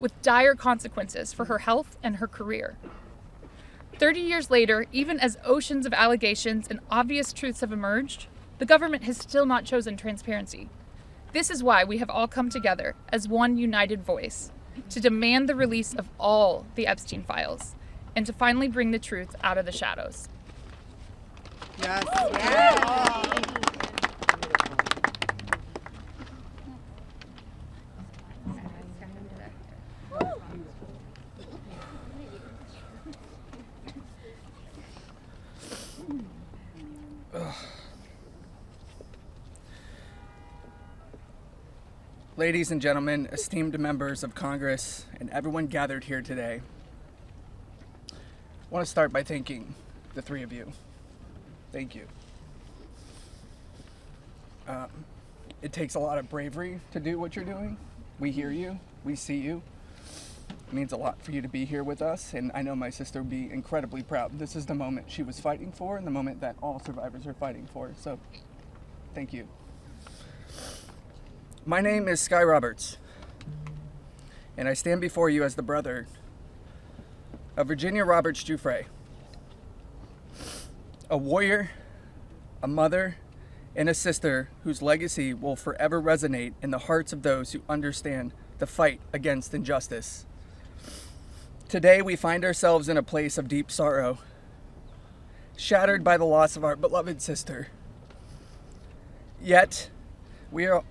with dire consequences for her health and her career. 30 years later, even as oceans of allegations and obvious truths have emerged, the government has still not chosen transparency. This is why we have all come together as one united voice to demand the release of all the Epstein files and to finally bring the truth out of the shadows. Yes. Yes. Ladies and gentlemen, esteemed members of Congress, and everyone gathered here today, I want to start by thanking the three of you. Thank you. It takes a lot of bravery to do what you're doing. We hear you. We see you. It means a lot for you to be here with us, and I know my sister would be incredibly proud. This is the moment she was fighting for and the moment that all survivors are fighting for, so thank you. My name is Sky Roberts, and I stand before you as the brother of Virginia Roberts Giuffre, a warrior, a mother, and a sister whose legacy will forever resonate in the hearts of those who understand the fight against injustice. Today, we find ourselves in a place of deep sorrow, shattered by the loss of our beloved sister. Yet, we are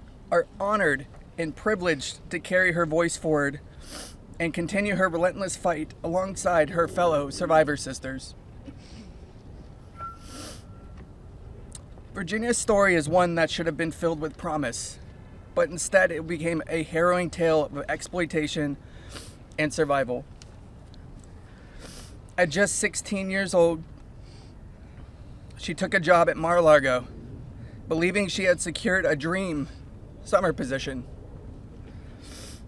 honored and privileged to carry her voice forward and continue her relentless fight alongside her fellow survivor sisters. Virginia's story is one that should have been filled with promise, but instead it became a harrowing tale of exploitation and survival. At just 16 years old, she took a job at Mar-a-Lago, believing she had secured a dream summer position.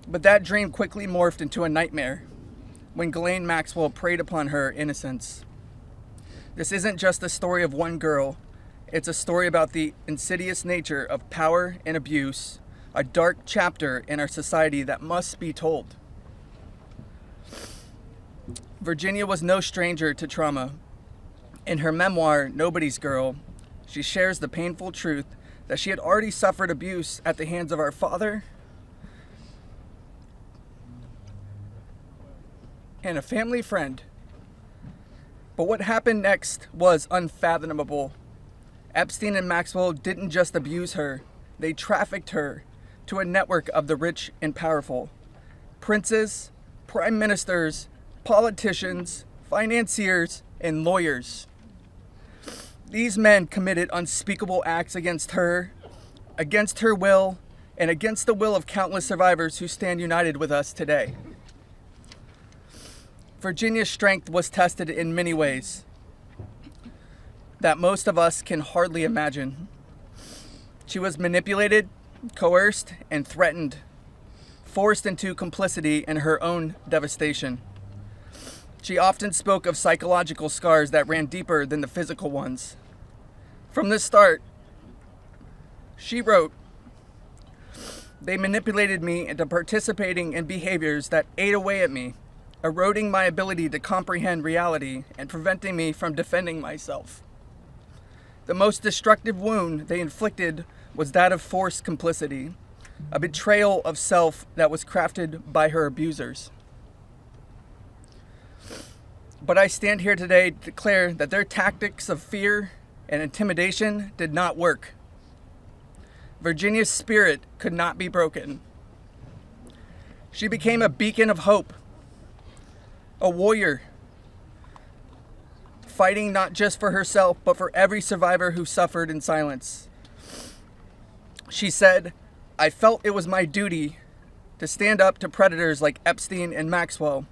But that dream quickly morphed into a nightmare when Ghislaine Maxwell preyed upon her innocence. This isn't just the story of one girl, it's a story about the insidious nature of power and abuse, a dark chapter in our society that must be told. Virginia was no stranger to trauma. In her memoir, Nobody's Girl, she shares the painful truth that she had already suffered abuse at the hands of our father and a family friend. But what happened next was unfathomable. Epstein and Maxwell didn't just abuse her, they trafficked her to a network of the rich and powerful. Princes, prime ministers, politicians, financiers, and lawyers. These men committed unspeakable acts against her will, and against the will of countless survivors who stand united with us today. Virginia's strength was tested in many ways that most of us can hardly imagine. She was manipulated, coerced, and threatened, forced into complicity in her own devastation. She often spoke of psychological scars that ran deeper than the physical ones. From the start, she wrote, "They manipulated me into participating in behaviors that ate away at me, eroding my ability to comprehend reality and preventing me from defending myself. The most destructive wound they inflicted was that of forced complicity, a betrayal of self that was crafted by her abusers. But I stand here today to declare that their tactics of fear and intimidation did not work. Virginia's spirit could not be broken. She became a beacon of hope, a warrior, fighting not just for herself, but for every survivor who suffered in silence. She said, "I felt it was my duty to stand up to predators like Epstein and Maxwell.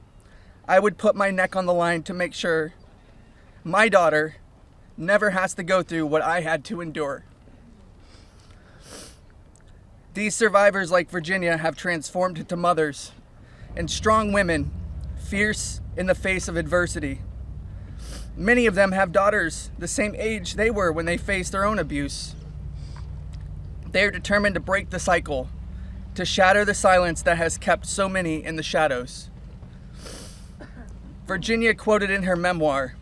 I would put my neck on the line to make sure my daughter never has to go through what I had to endure." These survivors, like Virginia, have transformed into mothers and strong women, fierce in the face of adversity. Many of them have daughters the same age they were when they faced their own abuse. They are determined to break the cycle, to shatter the silence that has kept so many in the shadows. Virginia quoted in her memoir,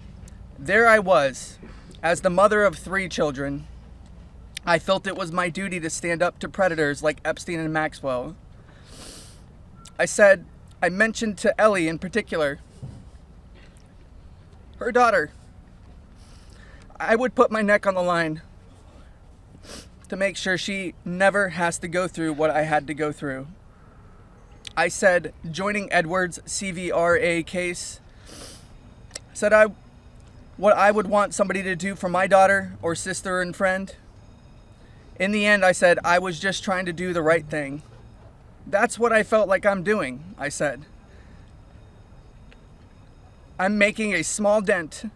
"There I was, as the mother of 3 children. I felt it was my duty to stand up to predators like Epstein and Maxwell. I mentioned to Ellie in particular, her daughter, I would put my neck on the line to make sure she never has to go through what I had to go through. I said, joining Edward's CVRA case, what I would want somebody to do for my daughter or sister and friend. In the end, I said, I was just trying to do the right thing. That's what I felt like I'm doing," I said. "I'm making a small dent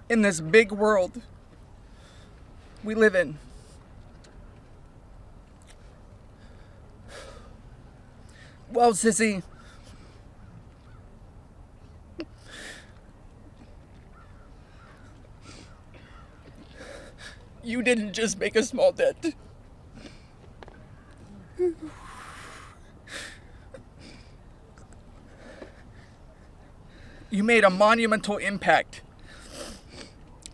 in this big world we live in." Well, sissy, you didn't just make a small dent. You made a monumental impact,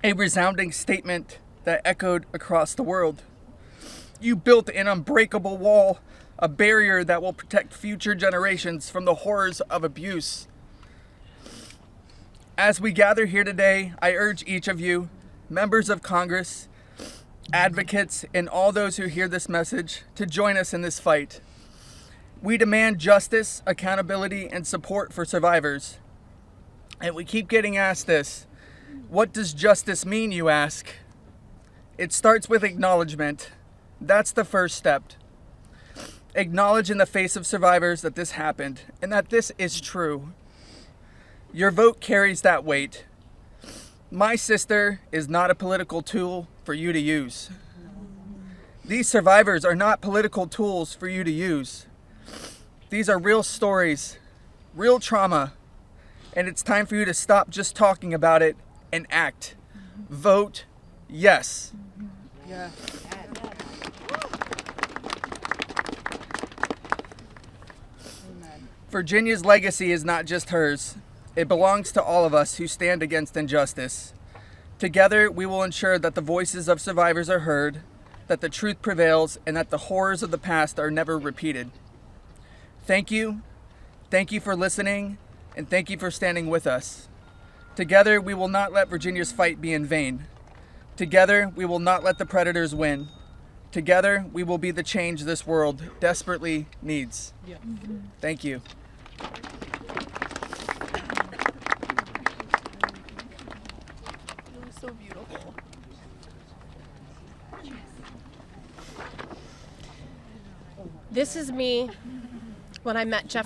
a resounding statement that echoed across the world. You built an unbreakable wall, a barrier that will protect future generations from the horrors of abuse. As we gather here today, I urge each of you, members of Congress, advocates, and all those who hear this message, to join us in this fight. We demand justice, accountability, and support for survivors. And we keep getting asked this. What does justice mean, you ask? It starts with acknowledgement. That's the first step. Acknowledge in the face of survivors that this happened and that this is true. Your vote carries that weight. My sister is not a political tool for you to use. These survivors are not political tools for you to use. These are real stories, real trauma, and it's time for you to stop just talking about it and act. Vote yes. Yeah. Virginia's legacy is not just hers. It belongs to all of us who stand against injustice. Together, we will ensure that the voices of survivors are heard, that the truth prevails, and that the horrors of the past are never repeated. Thank you. Thank you for listening, and thank you for standing with us. Together, we will not let Virginia's fight be in vain. Together, we will not let the predators win. Together, we will be the change this world desperately needs. Yeah. Thank you. It was so beautiful. This is me when I met Jeff